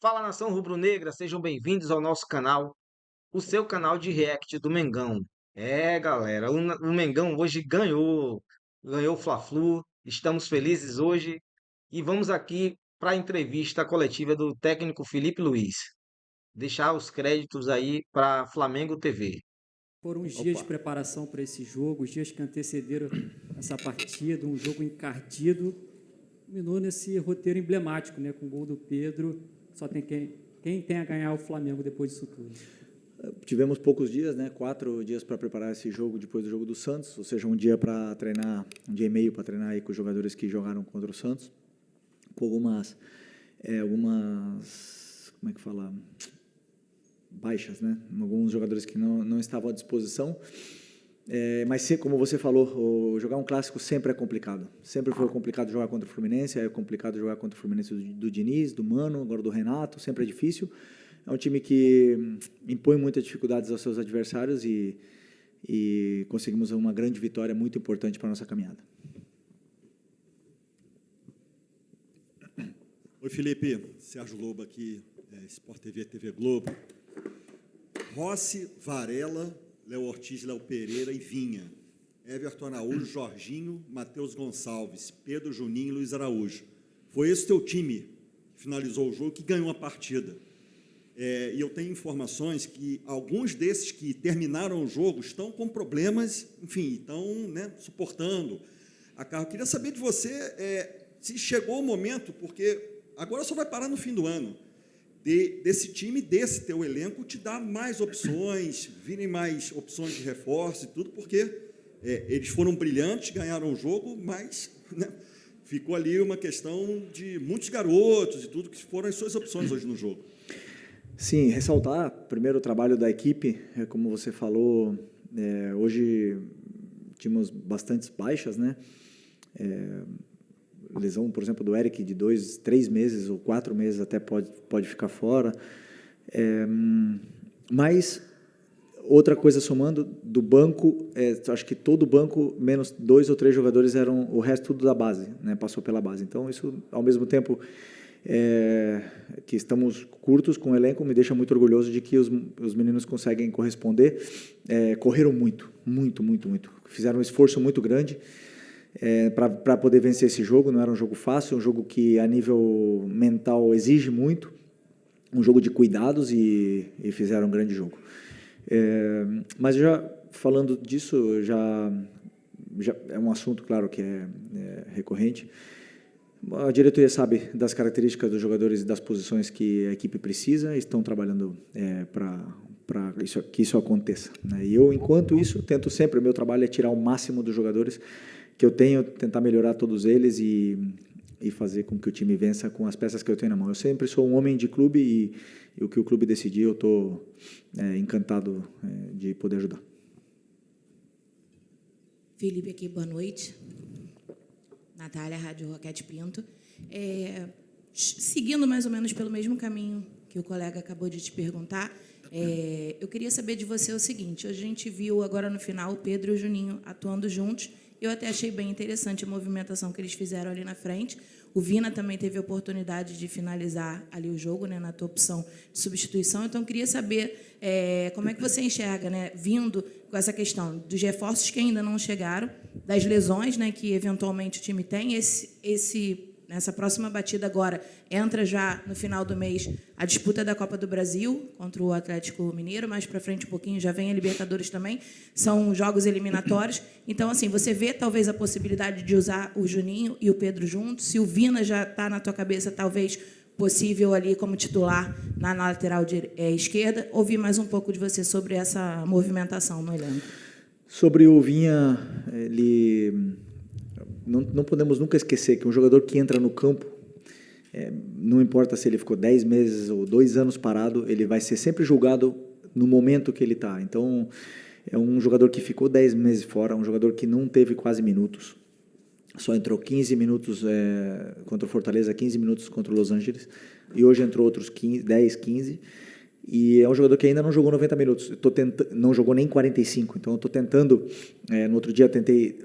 Fala nação rubro-negra, sejam bem-vindos ao nosso canal, o seu canal de react do Mengão. Galera, o Mengão hoje ganhou o Fla-Flu, estamos felizes hoje e vamos aqui para a entrevista coletiva do técnico Felipe Luiz. Deixar os créditos aí para Flamengo TV. Foram os dias de Opa. preparação para esse jogo, os dias que antecederam essa partida, um jogo encardido, culminou nesse roteiro emblemático, né, com o gol do Pedro. Só tem quem tem a ganhar o Flamengo depois disso tudo. Tivemos poucos dias, né? 4 dias para preparar esse jogo depois do jogo do Santos, ou seja, um dia para treinar, um dia e meio para treinar aí com os jogadores que jogaram contra o Santos, com algumas como é que fala? Baixas, né? Alguns jogadores que não estavam à disposição. Mas, como você falou, jogar um clássico sempre é complicado. Sempre foi complicado jogar contra o Fluminense, é complicado jogar contra o Fluminense do Diniz, do Mano, agora do Renato, sempre é difícil. É um time que impõe muitas dificuldades aos seus adversários e conseguimos uma grande vitória muito importante para a nossa caminhada. Oi, Felipe. Sérgio Lobo aqui, Sport TV, TV Globo. Rossi, Varela, Léo Ortiz, Léo Pereira e Vinha. Everton Araújo, Jorginho, Matheus Gonçalves, Pedro Juninho e Luiz Araújo. Foi esse teu time que finalizou o jogo, que ganhou a partida. E eu tenho informações que alguns desses que terminaram o jogo estão com problemas, enfim, estão, né, suportando a carga. Eu queria saber de você se chegou o momento, porque agora só vai parar no fim do ano, desse time, desse teu elenco, te dar mais opções, virem mais opções de reforço e tudo, porque eles foram brilhantes, ganharam o jogo, mas, né, ficou ali uma questão de muitos garotos e tudo, que foram as suas opções hoje no jogo. Sim, ressaltar primeiro o trabalho da equipe, como você falou, hoje tínhamos bastantes baixas, né? Lesão, por exemplo, do Eric de 2, 3 meses ou 4 meses até pode ficar fora. Mas outra coisa somando, do banco, acho que todo o banco, menos 2 ou 3 jogadores, eram o resto tudo da base, né? Passou pela base. Então, isso, ao mesmo tempo que estamos curtos com o elenco, me deixa muito orgulhoso de que os meninos conseguem corresponder. Correram muito. Fizeram um esforço muito grande para poder vencer esse jogo. Não era um jogo fácil, um jogo que a nível mental exige muito, um jogo de cuidados e fizeram um grande jogo. Mas já falando disso, já é um assunto, claro, que é recorrente. A diretoria sabe das características dos jogadores e das posições que a equipe precisa, estão trabalhando para que isso aconteça, né? E eu, enquanto isso, tento sempre, o meu trabalho é tirar o máximo dos jogadores que eu tenho, tentar melhorar todos eles e fazer com que o time vença com as peças que eu tenho na mão. Eu sempre sou um homem de clube e o que o clube decidir, eu estou encantado de poder ajudar. Felipe aqui, boa noite. Natália, Rádio Roquete Pinto. Seguindo mais ou menos pelo mesmo caminho que o colega acabou de te perguntar, eu queria saber de você o seguinte: a gente viu agora no final o Pedro e o Juninho atuando juntos. Eu até achei bem interessante a movimentação que eles fizeram ali na frente. O Vina também teve a oportunidade de finalizar ali o jogo, né, na tua opção de substituição. Então, eu queria saber como é que você enxerga, né, vindo com essa questão dos reforços que ainda não chegaram, das lesões, né, que eventualmente o time tem. Nessa próxima batida agora, entra já no final do mês a disputa da Copa do Brasil contra o Atlético Mineiro, mais para frente um pouquinho já vem a Libertadores também, são jogos eliminatórios. Então, assim, você vê talvez a possibilidade de usar o Juninho e o Pedro juntos, se o Vina já está na tua cabeça, talvez possível ali como titular na lateral esquerda. Ouvir mais um pouco de você sobre essa movimentação no elenco. Sobre o Vinha, ele... Não podemos nunca esquecer que um jogador que entra no campo, não importa se ele ficou 10 meses ou 2 anos parado, ele vai ser sempre julgado no momento que ele está. Então, é um jogador que ficou 10 meses fora, um jogador que não teve quase minutos, só entrou 15 minutos contra o Fortaleza, 15 minutos contra o Los Angeles, e hoje entrou outros 10, 15, e é um jogador que ainda não jogou 90 minutos, não jogou nem 45, então eu estou tentando, no outro dia tentei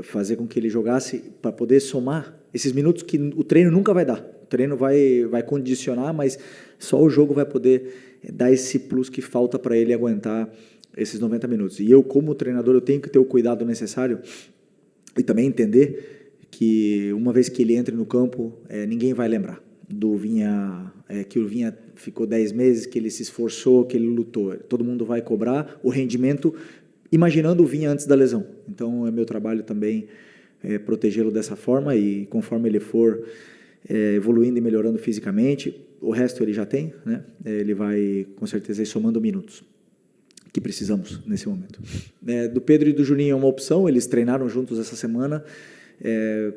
fazer com que ele jogasse para poder somar esses minutos que o treino nunca vai dar, treino vai condicionar, mas só o jogo vai poder dar esse plus que falta para ele aguentar esses 90 minutos. E eu, como treinador, eu tenho que ter o cuidado necessário e também entender que uma vez que ele entre no campo, ninguém vai lembrar do Vinha, que o Vinha ficou 10 meses, que ele se esforçou, que ele lutou. Todo mundo vai cobrar o rendimento imaginando o Vinha antes da lesão. Então, é meu trabalho também protegê-lo dessa forma, e conforme ele for evoluindo e melhorando fisicamente, o resto ele já tem, né? Ele vai, com certeza, ir somando minutos que precisamos nesse momento. Do Pedro e do Juninho é uma opção, eles treinaram juntos essa semana,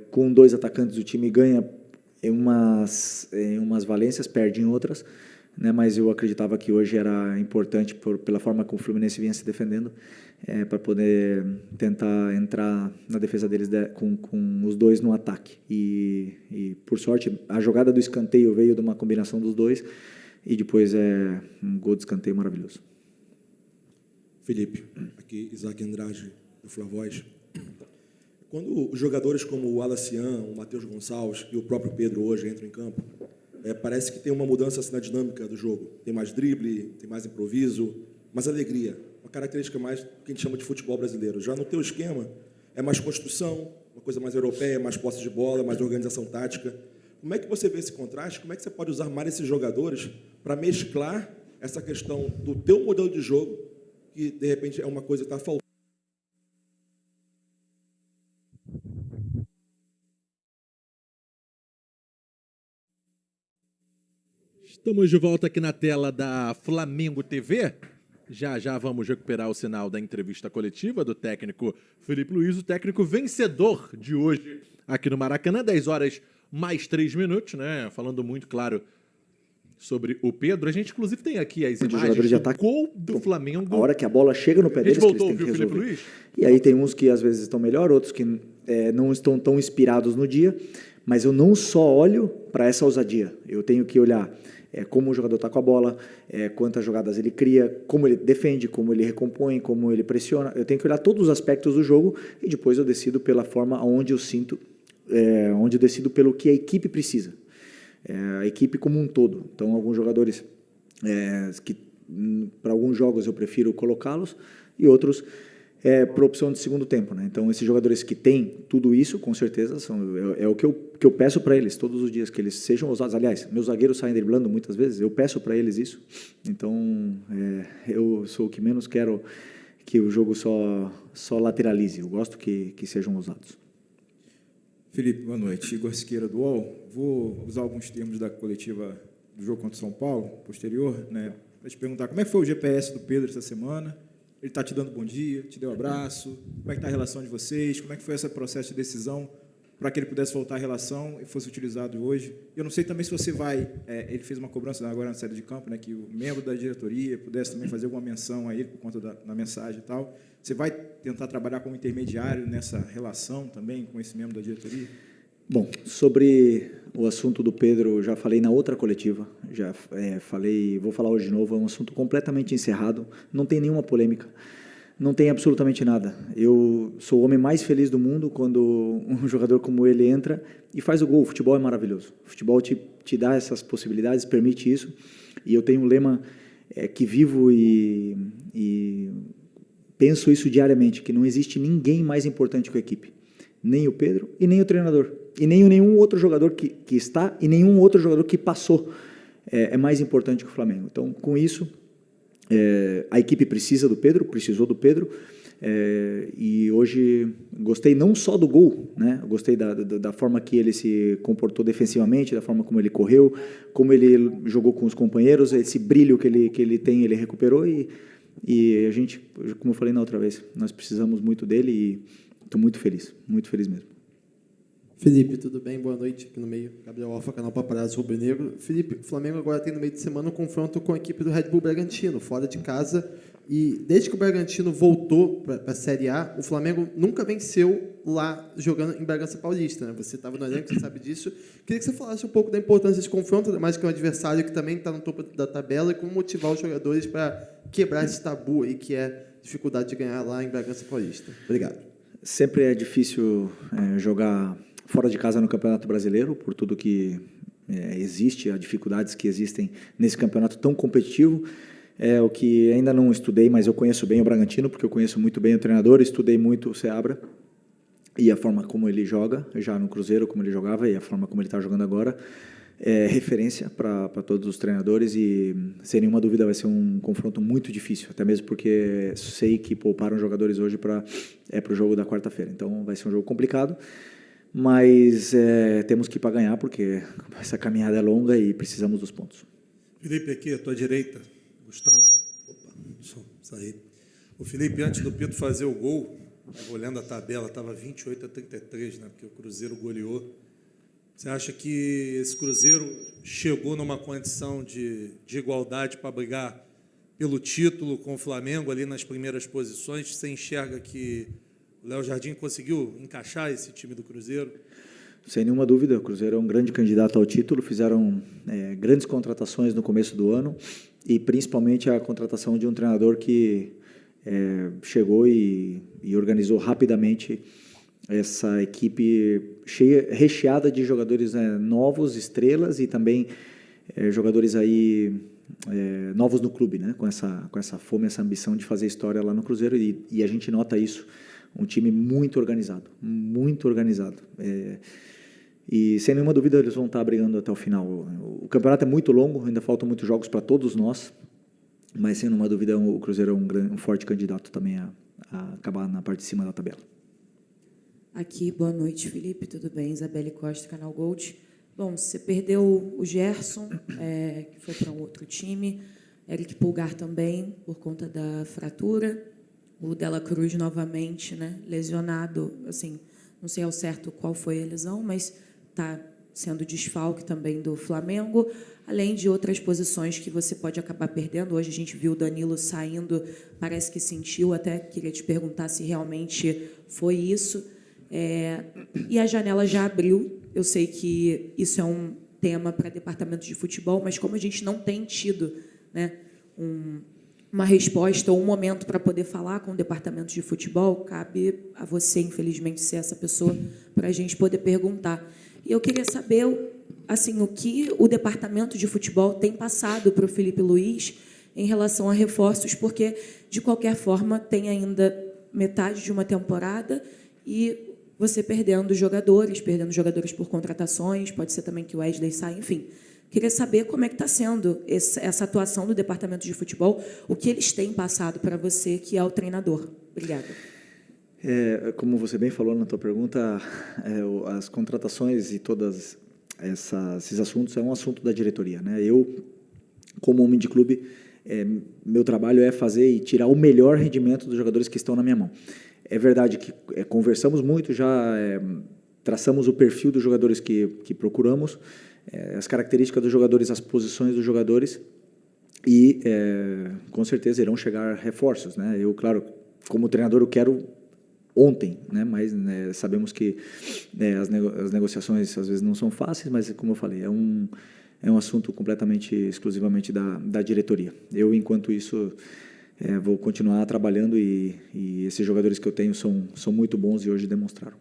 com 2 atacantes o time ganha em umas valências, perde em outras, né? Mas eu acreditava que hoje era importante, pela forma como o Fluminense vinha se defendendo, para poder tentar entrar na defesa deles com os 2 no ataque. E, por sorte, a jogada do escanteio veio de uma combinação dos 2, e depois um gol de escanteio maravilhoso. Felipe, aqui Isaac Andrade, do Flavoz. Quando jogadores como o Alacian, o Matheus Gonçalves e o próprio Pedro hoje entram em campo, parece que tem uma mudança assim, na dinâmica do jogo. Tem mais drible, tem mais improviso, mais alegria. Uma característica mais que a gente chama de futebol brasileiro. Já no teu esquema, é mais construção, uma coisa mais europeia, mais posse de bola, mais organização tática. Como é que você vê esse contraste? Como é que você pode usar mais esses jogadores para mesclar essa questão do teu modelo de jogo, que, de repente, é uma coisa que está faltando? Estamos de volta aqui na tela da Flamengo TV. Já já vamos recuperar o sinal da entrevista coletiva do técnico Felipe Luiz, o técnico vencedor de hoje aqui no Maracanã, 10 horas mais 3 minutos, né? Falando muito, claro, sobre o Pedro. A gente, inclusive, tem aqui as imagens do gol do Flamengo. A hora que a bola chega no pé deles, que eles têm que resolver. Felipe Luiz? E aí tem uns que às vezes estão melhor, outros que não estão tão inspirados no dia, mas eu não só olho para essa ousadia, eu tenho que olhar como o jogador está com a bola, quantas jogadas ele cria, como ele defende, como ele recompõe, como ele pressiona. Eu tenho que olhar todos os aspectos do jogo e depois eu decido pela forma onde eu sinto, onde eu decido pelo que a equipe precisa. A equipe como um todo. Então, alguns jogadores que para alguns jogos eu prefiro colocá-los e outros por opção de segundo tempo, né? Então, esses jogadores que têm tudo isso, com certeza, é o que eu peço para eles todos os dias, que eles sejam ousados. Aliás, meus zagueiros saem driblando muitas vezes, eu peço para eles isso. Então, eu sou o que menos quero que o jogo só lateralize. Eu gosto que sejam ousados. Felipe, boa noite. Igor Siqueira, do UOL. Vou usar alguns termos da coletiva do jogo contra o São Paulo, posterior, né, para te perguntar como é que foi o GPS do Pedro essa semana. Ele está te dando bom dia, te deu um abraço, como é que está a relação de vocês, como é que foi esse processo de decisão para que ele pudesse voltar à relação e fosse utilizado hoje. Eu não sei também se você vai, ele fez uma cobrança agora na saída de campo, né, que o membro da diretoria pudesse também fazer alguma menção a ele por conta da mensagem e tal. Você vai tentar trabalhar como intermediário nessa relação também com esse membro da diretoria? Bom, sobre o assunto do Pedro, já falei na outra coletiva, já falei, vou falar hoje de novo, é um assunto completamente encerrado, não tem nenhuma polêmica, não tem absolutamente nada. Eu sou o homem mais feliz do mundo quando um jogador como ele entra e faz o gol. O futebol é maravilhoso, o futebol te dá essas possibilidades, permite isso, e eu tenho um lema que vivo e penso isso diariamente, que não existe ninguém mais importante que a equipe, nem o Pedro e nem o treinador. E nem nenhum outro jogador que está e nenhum outro jogador que passou é mais importante que o Flamengo. Então, com isso, a equipe precisa do Pedro, precisou do Pedro, e hoje gostei não só do gol, né? Gostei da forma que ele se comportou defensivamente, da forma como ele correu, como ele jogou com os companheiros, esse brilho que ele tem, ele recuperou, e a gente, como eu falei na outra vez, nós precisamos muito dele e estou muito feliz mesmo. Felipe, tudo bem? Boa noite, aqui no meio. Gabriel Alfa, canal Paparazzo Rubro Negro. Felipe, o Flamengo agora tem no meio de semana um confronto com a equipe do Red Bull Bragantino, fora de casa. E desde que o Bragantino voltou para a Série A, o Flamengo nunca venceu lá jogando em Bragança Paulista, né? Você estava no elenco, você sabe disso. Queria que você falasse um pouco da importância desse confronto, ainda mais que é um adversário que também está no topo da tabela, e como motivar os jogadores para quebrar esse tabu aí que é a dificuldade de ganhar lá em Bragança Paulista. Obrigado. Sempre é difícil jogar fora de casa no Campeonato Brasileiro, por tudo que existe, as dificuldades que existem nesse campeonato tão competitivo. O que ainda não estudei, mas eu conheço bem o Bragantino, porque eu conheço muito bem o treinador, estudei muito o Seabra e a forma como ele joga, já no Cruzeiro, como ele jogava, e a forma como ele está jogando agora, é referência para todos os treinadores e, sem nenhuma dúvida, vai ser um confronto muito difícil, até mesmo porque sei que pouparam jogadores hoje para o jogo da quarta-feira. Então, vai ser um jogo complicado, mas temos que ir para ganhar, porque essa caminhada é longa e precisamos dos pontos. Felipe, aqui à tua direita, Gustavo. Opa, deixa eu sair. O Felipe, antes do Pedro fazer o gol, olhando a tabela, estava 28-33, né, porque o Cruzeiro goleou. Você acha que esse Cruzeiro chegou numa condição de igualdade para brigar pelo título com o Flamengo ali nas primeiras posições? Você enxerga que o Léo Jardim conseguiu encaixar esse time do Cruzeiro? Sem nenhuma dúvida, o Cruzeiro é um grande candidato ao título, fizeram grandes contratações no começo do ano e principalmente a contratação de um treinador que chegou e organizou rapidamente essa equipe recheada de jogadores novos, estrelas e também jogadores aí novos no clube, né? Com essa fome, essa ambição de fazer história lá no Cruzeiro e a gente nota isso, um time muito organizado, muito organizado. E sem nenhuma dúvida eles vão estar brigando até o final. O campeonato é muito longo, ainda faltam muitos jogos para todos nós, mas sem nenhuma dúvida o Cruzeiro é um forte candidato também a acabar na parte de cima da tabela. Aqui, boa noite, Felipe, tudo bem? Isabelle Costa, Canal Gold. Bom, você perdeu o Gerson, que foi para um outro time, Eric Pulgar também, por conta da fratura, o Dela Cruz novamente, né, lesionado, assim, não sei ao certo qual foi a lesão, mas está sendo desfalque também do Flamengo, além de outras posições que você pode acabar perdendo. Hoje a gente viu o Danilo saindo, parece que sentiu, até queria te perguntar se realmente foi isso. E a janela já abriu, eu sei que isso é um tema para departamento de futebol, mas como a gente não tem tido, né, uma resposta ou um momento para poder falar com o departamento de futebol, cabe a você, infelizmente, ser essa pessoa para a gente poder perguntar. E eu queria saber assim, o que o departamento de futebol tem passado para o Felipe Luiz em relação a reforços, porque, de qualquer forma, tem ainda metade de uma temporada e você perdendo jogadores por contratações, pode ser também que o Wesley saia, enfim. Queria saber como é que está sendo essa atuação do departamento de futebol, o que eles têm passado para você, que é o treinador. Obrigada. Como você bem falou na tua pergunta, as contratações e todos esses assuntos é um assunto da diretoria, né? Eu, como homem de clube, meu trabalho é fazer e tirar o melhor rendimento dos jogadores que estão na minha mão. É verdade que conversamos muito, já traçamos o perfil dos jogadores que procuramos, as características dos jogadores, as posições dos jogadores e, com certeza, irão chegar reforços, né? Eu, claro, como treinador, eu quero ontem, né? Mas sabemos que as negociações às vezes não são fáceis, mas, como eu falei, é um assunto completamente, exclusivamente da diretoria. Eu, enquanto isso, vou continuar trabalhando e esses jogadores que eu tenho são muito bons e hoje demonstraram.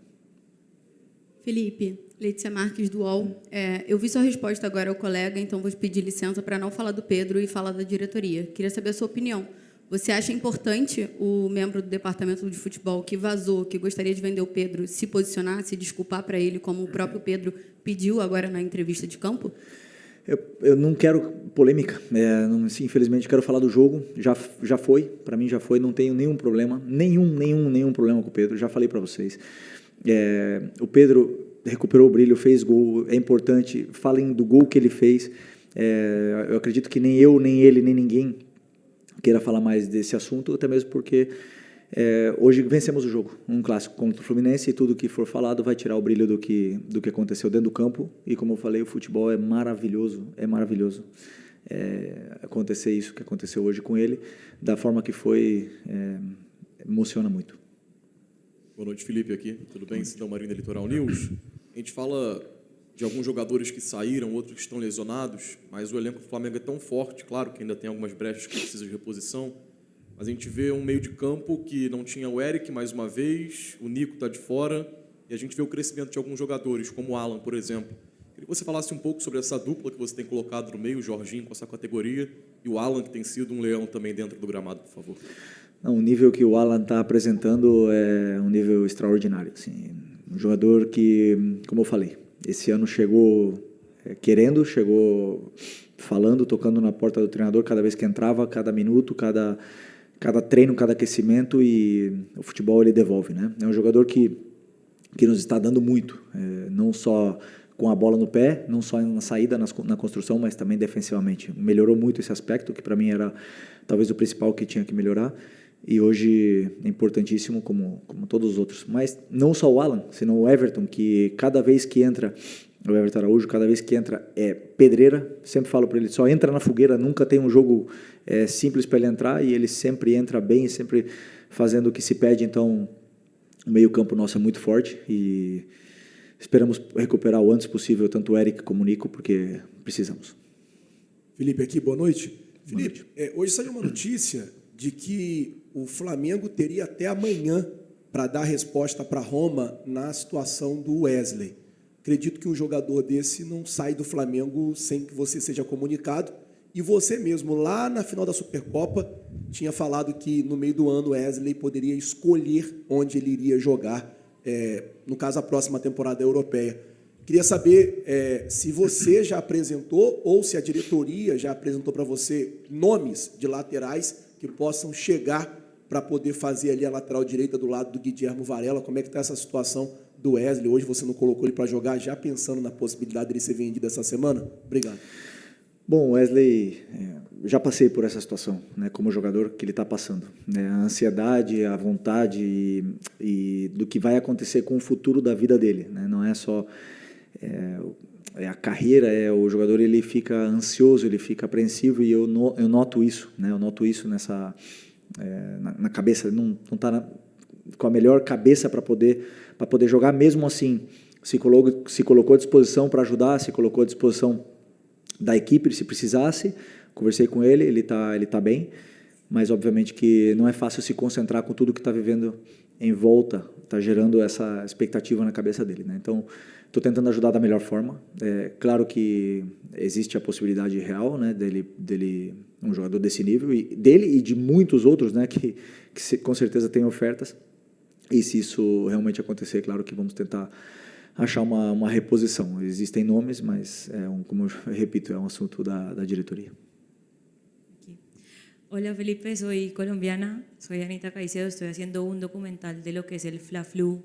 Felipe, Letícia Marques, do UOL. Eu vi sua resposta agora ao colega, então vou pedir licença para não falar do Pedro e falar da diretoria. Queria saber a sua opinião. Você acha importante o membro do departamento de futebol que vazou, que gostaria de vender o Pedro, se posicionar, se desculpar para ele, como o próprio Pedro pediu agora na entrevista de campo? Eu não quero polêmica, infelizmente quero falar do jogo, já foi, para mim já foi, não tenho nenhum problema, nenhum problema com o Pedro, já falei para vocês. O Pedro recuperou o brilho, fez gol, é importante, falem do gol que ele fez, eu acredito que nem eu, nem ele, nem ninguém queira falar mais desse assunto, até mesmo porque hoje vencemos o jogo, um clássico contra o Fluminense, e tudo que for falado vai tirar o brilho do que aconteceu dentro do campo, e como eu falei, o futebol é maravilhoso, acontecer isso que aconteceu hoje com ele, da forma que foi, emociona muito. Boa noite, Felipe, aqui, tudo bem? Cidão Marina, Litoral News. A gente fala de alguns jogadores que saíram, outros que estão lesionados, mas o elenco do Flamengo é tão forte, claro que ainda tem algumas brechas que precisam de reposição, mas a gente vê um meio de campo que não tinha o Eric mais uma vez, o Nico está de fora, e a gente vê o crescimento de alguns jogadores, como o Alan, por exemplo. Queria que você falasse um pouco sobre essa dupla que você tem colocado no meio, o Jorginho com essa categoria e o Alan, que tem sido um leão também dentro do gramado, por favor. Não, o nível que o Alan está apresentando é um nível extraordinário. Assim, um jogador que, como eu falei, esse ano chegou querendo, chegou falando, tocando na porta do treinador cada vez que entrava, cada minuto, cada treino, cada aquecimento, e o futebol ele devolve, né? É um jogador que nos está dando muito, não só com a bola no pé, não só na saída, na construção, mas também defensivamente. Melhorou muito esse aspecto, que para mim era talvez o principal que tinha que melhorar, e hoje é importantíssimo como todos os outros. Mas não só o Alan, senão o Everton, que cada vez que entra, o Everton Araújo, cada vez que entra é pedreira. Sempre falo para ele, só entra na fogueira, nunca tem um jogo simples para ele entrar, e ele sempre entra bem, sempre fazendo o que se pede. Então o meio campo nosso é muito forte e esperamos recuperar o antes possível tanto o Eric como o Nico, porque precisamos. Felipe aqui, boa noite. Felipe, hoje saiu uma notícia de que o Flamengo teria até amanhã para dar resposta para Roma na situação do Wesley. Acredito que um jogador desse não sai do Flamengo sem que você seja comunicado. E você mesmo, lá na final da Supercopa, tinha falado que no meio do ano o Wesley poderia escolher onde ele iria jogar, no caso, a próxima temporada europeia. Queria saber se você já apresentou ou se a diretoria já apresentou para você nomes de laterais que possam chegar para poder fazer ali a lateral direita do lado do Guilherme Varela. Como é que está essa situação do Wesley? Hoje você não colocou ele para jogar, já pensando na possibilidade de ele ser vendido essa semana? Obrigado. Bom, Wesley, já passei por essa situação, né, como jogador que ele está passando, né, a ansiedade, a vontade e do que vai acontecer com o futuro da vida dele, né, não é só a carreira, o jogador ele fica ansioso, ele fica apreensivo, e eu noto isso, né, eu noto isso nessa na cabeça, não está com a melhor cabeça para poder jogar. Mesmo assim, se colocou à disposição para ajudar, se colocou à disposição da equipe, se precisasse. Conversei com ele, ele tá bem, mas obviamente que não é fácil se concentrar com tudo que está vivendo em volta, está gerando essa expectativa na cabeça dele, né? Então, estou tentando ajudar da melhor forma. Claro que existe a possibilidade real, né, dele um jogador desse nível, e dele e de muitos outros, né, que com certeza tem ofertas. E se isso realmente acontecer, claro que vamos tentar achar uma reposição. Existem nomes, mas como eu repito, é um assunto da diretoria. Hola Felipe, soy colombiana, soy Anita Caicedo, estoy haciendo un documental de lo que es el Fla-Flu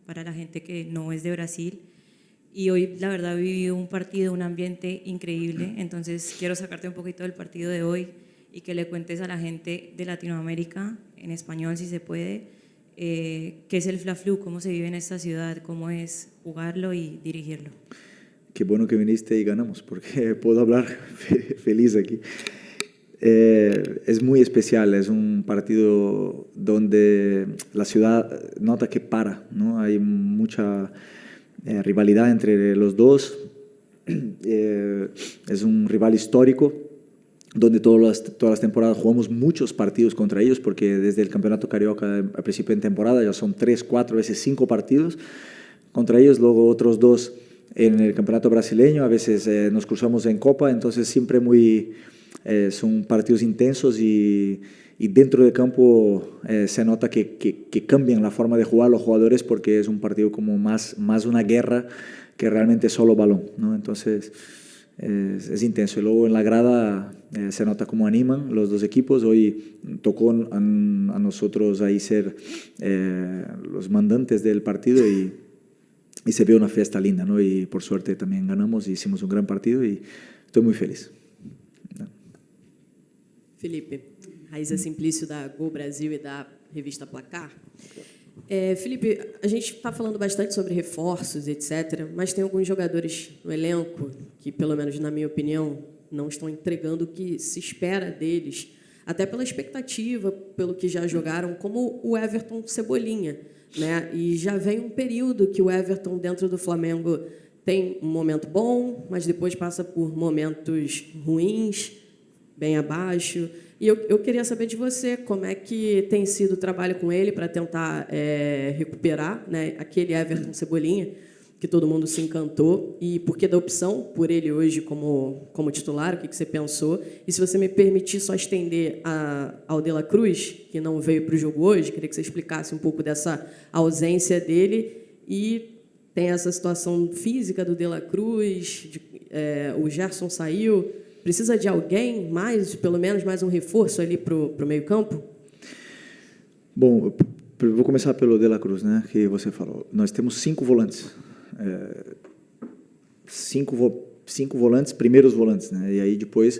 para la gente que no es de Brasil, y hoy la verdad viví un partido, un ambiente increíble, entonces quiero sacarte un poquito del partido de hoy y que le cuentes a la gente de Latinoamérica, en español si se puede, qué es el Fla-Flu, cómo se vive en esta ciudad, cómo es jugarlo y dirigirlo. Qué bueno que viniste y ganamos, porque puedo hablar feliz aquí. Es muy especial, es un partido donde la ciudad nota que para, ¿no? Hay mucha rivalidad entre los dos, es un rival histórico, donde todas las temporadas jugamos muchos partidos contra ellos, porque desde el Campeonato Carioca a principio de temporada ya son 3, 4, a veces 5 partidos contra ellos, luego otros 2 en el Campeonato Brasileño, a veces nos cruzamos en Copa, entonces siempre son partidos intensos, y dentro del campo se nota que cambian la forma de jugar los jugadores, porque es un partido como más una guerra que realmente solo balón, ¿no? Entonces es intenso. Y luego en la grada se nota cómo animan los dos equipos. Hoy tocó a nosotros ahí ser los mandantes del partido, y se vio una fiesta linda, ¿no? Y por suerte también ganamos y hicimos un gran partido, y estoy muy feliz. Felipe, Raíza Simplício, da Gol Brasil e da revista Placar. Felipe, a gente está falando bastante sobre reforços, etc., mas tem alguns jogadores no elenco que, pelo menos na minha opinião, não estão entregando o que se espera deles, até pela expectativa, pelo que já jogaram, como o Everton Cebolinha, né? E já vem um período que o Everton, dentro do Flamengo, tem um momento bom, mas depois passa por momentos ruins, bem abaixo. E eu queria saber de você como é que tem sido o trabalho com ele para tentar recuperar, né, aquele Everton Cebolinha, que todo mundo se encantou, e por que da opção por ele hoje como titular, o que você pensou? E se você me permitir só estender ao De La Cruz, que não veio para o jogo hoje, queria que você explicasse um pouco dessa ausência dele, e tem essa situação física do De La Cruz, o Gerson saiu, precisa de alguém mais, pelo menos mais um reforço ali para o meio campo? Bom, eu vou começar pelo De La Cruz, né, que você falou. Nós temos 5 volantes. 5 volantes, primeiros volantes, né? E aí depois,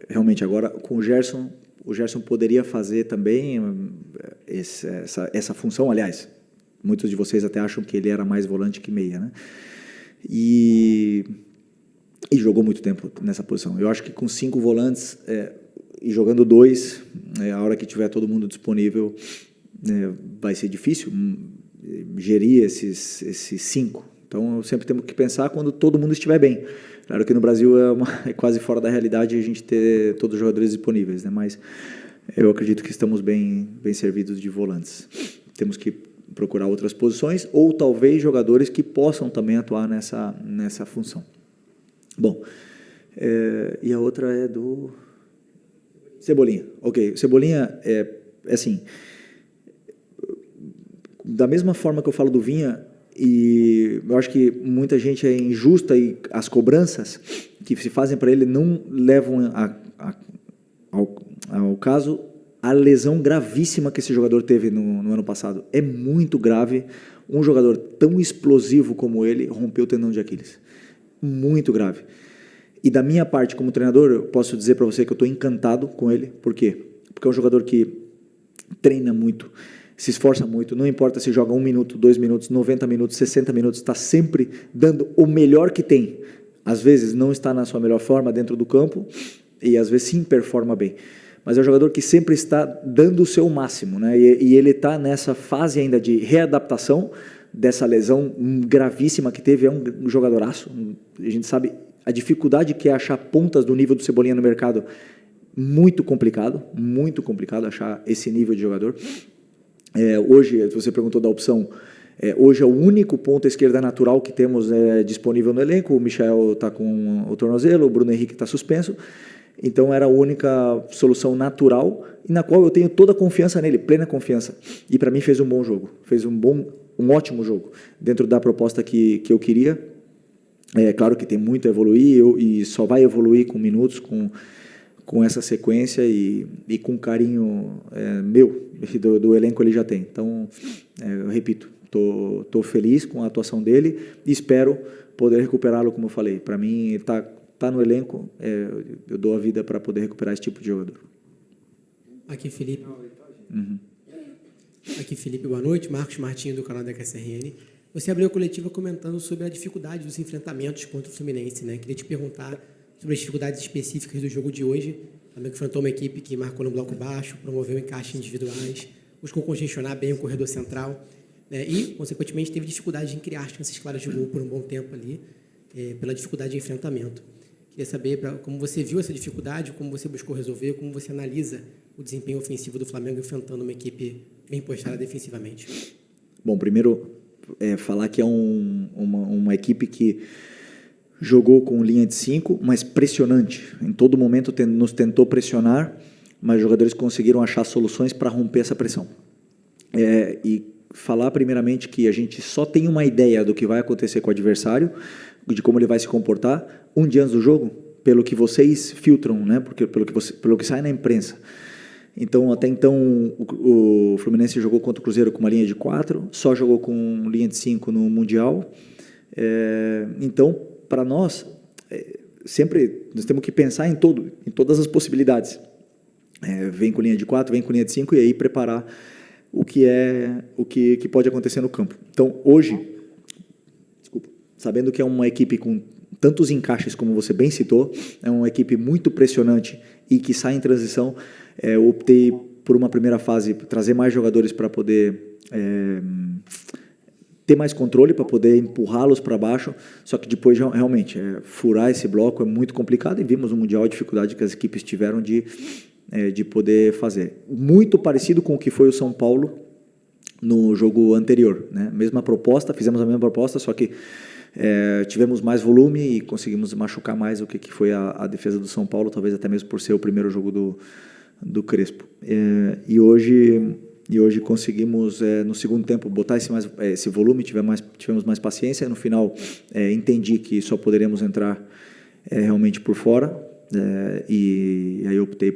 realmente agora com o Gerson poderia fazer também essa função. Aliás, muitos de vocês até acham que ele era mais volante que meia, né? E jogou muito tempo nessa posição. Eu acho que com 5 volantes e jogando 2, a hora que tiver todo mundo disponível, vai ser difícil gerir esses 5. Então, sempre temos que pensar quando todo mundo estiver bem. Claro que no Brasil é quase fora da realidade a gente ter todos os jogadores disponíveis, né? Mas eu acredito que estamos bem servidos de volantes. Temos que procurar outras posições ou talvez jogadores que possam também atuar nessa função. Bom, e a outra é do Cebolinha. Ok, Cebolinha assim, da mesma forma que eu falo do Vinha, e eu acho que muita gente é injusta e as cobranças que se fazem para ele não levam ao caso a lesão gravíssima que esse jogador teve no ano passado. É muito grave. Um jogador tão explosivo como ele rompeu o tendão de Aquiles. Muito grave. E da minha parte como treinador, eu posso dizer para você que eu estou encantado com ele. Por quê? Porque é um jogador que treina muito, se esforça muito, não importa se joga 1 minuto, 2 minutos, 90 minutos, 60 minutos, está sempre dando o melhor que tem. Às vezes não está na sua melhor forma dentro do campo e às vezes sim performa bem. Mas é um jogador que sempre está dando o seu máximo, né? E ele está nessa fase ainda de readaptação dessa lesão gravíssima que teve. É um jogadoraço. A gente sabe a dificuldade que é achar pontas do nível do Cebolinha no mercado. Muito complicado achar esse nível de jogador. Hoje, você perguntou da opção, hoje é o único ponta esquerda natural que temos disponível no elenco. O Michael está com o tornozelo, o Bruno Henrique está suspenso, então era a única solução natural e na qual eu tenho toda a confiança nele, plena confiança, e para mim fez um bom jogo, fez um ótimo jogo, dentro da proposta que eu queria. É claro que tem muito a evoluir e só vai evoluir com minutos, com essa sequência e com carinho meu, do elenco ele já tem. Então, eu repito, estou feliz com a atuação dele e espero poder recuperá-lo, como eu falei. Para mim, tá no elenco, eu dou a vida para poder recuperar esse tipo de jogador. Aqui, Felipe. Aqui, Felipe, boa noite. Marcos Martins, do canal da KSRN. Você abriu a coletiva comentando sobre a dificuldade dos enfrentamentos contra o Fluminense, né? Queria te perguntar sobre as dificuldades específicas do jogo de hoje. O Flamengo enfrentou uma equipe que marcou no bloco baixo, promoveu encaixes individuais, buscou congestionar bem o corredor central, né? E, consequentemente, teve dificuldade em criar chances claras de gol por um bom tempo ali, pela dificuldade de enfrentamento. Queria saber como você viu essa dificuldade, como você buscou resolver, como você analisa o desempenho ofensivo do Flamengo enfrentando uma equipe bem postada defensivamente. Bom, primeiro, falar que é uma equipe que jogou com linha de 5, mas pressionante. Em todo momento nos tentou pressionar, mas os jogadores conseguiram achar soluções para romper essa pressão. E falar primeiramente que a gente só tem uma ideia do que vai acontecer com o adversário, de como ele vai se comportar, um dia antes do jogo, pelo que vocês filtram, né? Porque pelo que sai na imprensa. Então, até então, o Fluminense jogou contra o Cruzeiro com uma linha de 4, só jogou com linha de 5 no Mundial. Então, para nós, sempre nós temos que pensar em todas as possibilidades. Vem com linha de 4, vem com linha de 5 e aí preparar o que pode acontecer no campo. Então, hoje, sabendo que é uma equipe com tantos encaixes, como você bem citou, é uma equipe muito pressionante e que sai em transição, eu optei por uma primeira fase, trazer mais jogadores para poder ter mais controle, para poder empurrá-los para baixo, só que depois realmente furar esse bloco é muito complicado e vimos no Mundial a dificuldade que as equipes tiveram de poder fazer. Muito parecido com o que foi o São Paulo no jogo anterior, né? Mesma proposta, fizemos a mesma proposta, só que tivemos mais volume e conseguimos machucar mais o que foi a defesa do São Paulo, talvez até mesmo por ser o primeiro jogo do Crespo. E hoje conseguimos, no segundo tempo, botar esse volume, tivemos mais paciência. No final, entendi que só poderíamos entrar realmente por fora, e aí eu optei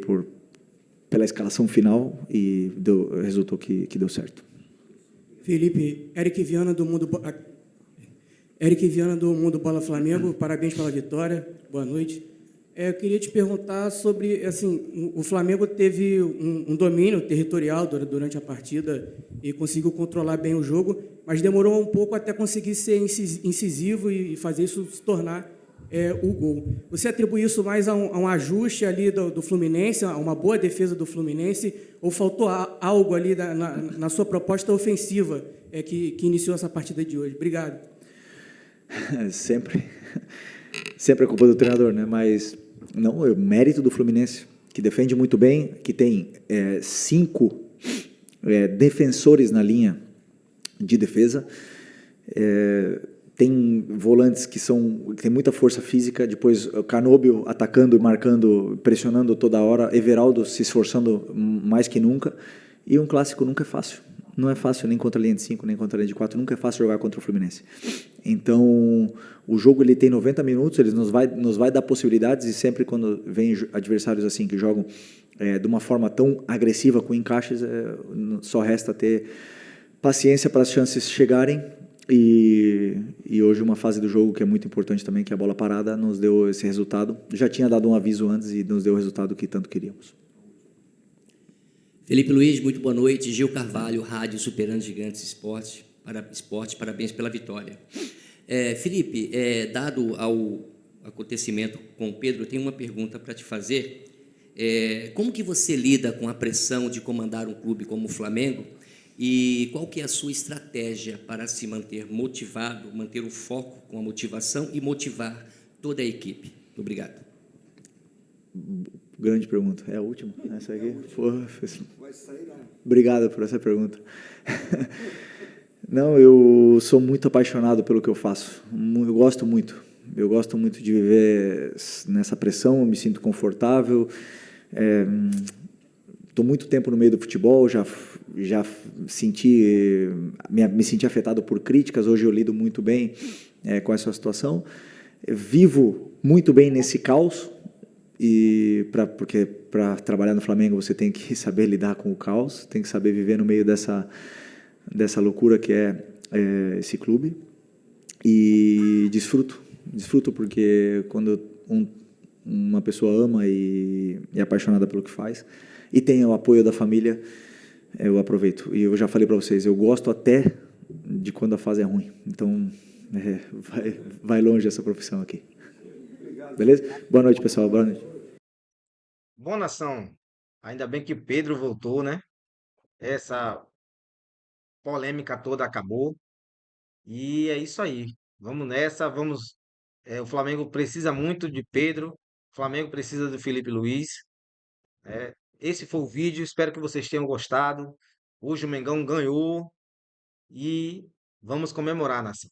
pela escalação final e resultou que deu certo. Felipe, Eric Viana do Mundo Bola Flamengo, parabéns pela vitória, boa noite. Eu queria te perguntar sobre, assim, o Flamengo teve um domínio territorial durante a partida e conseguiu controlar bem o jogo, mas demorou um pouco até conseguir ser incisivo e fazer isso se tornar o gol. Você atribui isso mais a um ajuste ali do Fluminense, a uma boa defesa do Fluminense, ou faltou algo ali na sua proposta ofensiva que iniciou essa partida de hoje? Obrigado. Sempre é culpa do treinador, né? Mas não, é o mérito do Fluminense, que defende muito bem, que tem 5 defensores na linha de defesa, tem volantes que tem muita força física, depois o Canóbio atacando, marcando, pressionando toda hora, Everaldo se esforçando mais que nunca, e um clássico nunca é fácil. Não é fácil nem contra a linha de 5, nem contra a linha de 4, nunca é fácil jogar contra o Fluminense. Então, o jogo ele tem 90 minutos, ele nos vai dar possibilidades, e sempre quando vem adversários assim que jogam de uma forma tão agressiva com encaixes, só resta ter paciência para as chances chegarem, e hoje uma fase do jogo que é muito importante também, que é a bola parada, nos deu esse resultado. Já tinha dado um aviso antes e nos deu o resultado que tanto queríamos. Felipe Luiz, muito boa noite. Gil Carvalho, Rádio Superando Gigantes Esporte, parabéns pela vitória. Felipe, dado ao acontecimento com o Pedro, eu tenho uma pergunta para te fazer. Como que você lida com a pressão de comandar um clube como o Flamengo, e qual que é a sua estratégia para se manter motivado, manter o foco com a motivação e motivar toda a equipe? Obrigado. Grande pergunta. É a última? Essa aqui? Obrigado por essa pergunta. Não, eu sou muito apaixonado pelo que eu faço. Eu gosto muito. Eu gosto muito de viver nessa pressão, eu me sinto confortável. Estou muito tempo no meio do futebol, já me senti afetado por críticas, hoje eu lido muito bem com essa situação. Vivo muito bem nesse caos, porque para trabalhar no Flamengo você tem que saber lidar com o caos, tem que saber viver no meio dessa loucura que é esse clube, e desfruto porque quando uma pessoa ama e é apaixonada pelo que faz e tem o apoio da família, eu aproveito. E eu já falei para vocês, eu gosto até de quando a fase é ruim, então vai longe essa profissão aqui. Beleza? Boa noite, pessoal. Boa noite. Bom, nação, ainda bem que Pedro voltou, né? Essa polêmica toda acabou. E é isso aí. Vamos nessa, vamos. O Flamengo precisa muito de Pedro. O Flamengo precisa do Felipe Luiz. Esse foi o vídeo. Espero que vocês tenham gostado. Hoje o Mengão ganhou e vamos comemorar, nação.